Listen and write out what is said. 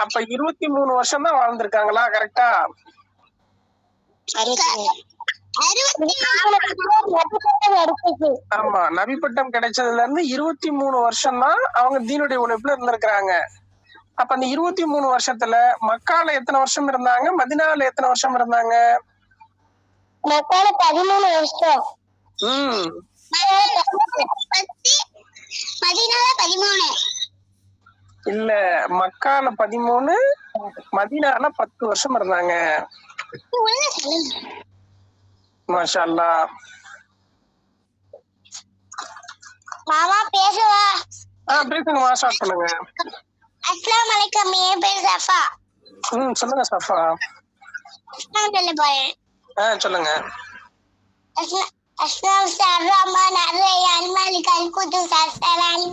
அப்ப 23 வருஷம் தான் வாழ்ந்திருக்காங்களா? கரெக்டா? ஆமா, நபி பட்டம் கிடைச்சதுல இருந்து 23 வருஷம் தான் அவங்க தீனுடைய உழைப்புல இருந்திருக்கிறாங்க. அப்ப அந்த 23 வருஷத்துல மக்கால எத்தனை வருஷம் இருந்தாங்க, மதினால எத்தனை வருஷம் இருந்தாங்க? மக்கால 13 வருஷம். இல்ல, மக்கால 13, மதினால 10 வருஷம் இருந்தாங்க. மாஷா அல்லாஹ். மாமா பேசவா? பேசுங்க, மாஷா சொல்லுங்க. அஸ்ஸலாமு அலைக்கும், என் பேர் சஃபா. சொல்லுங்க சஃபா. சொல்லுங்க. அஸ்ஸலாமு அலைக்கும், அல்-ரஹ்மான், அர்-ரஹீம், அல்-மாலிக், அல்-குத்தூஸ், அஸ்-ஸலாம்.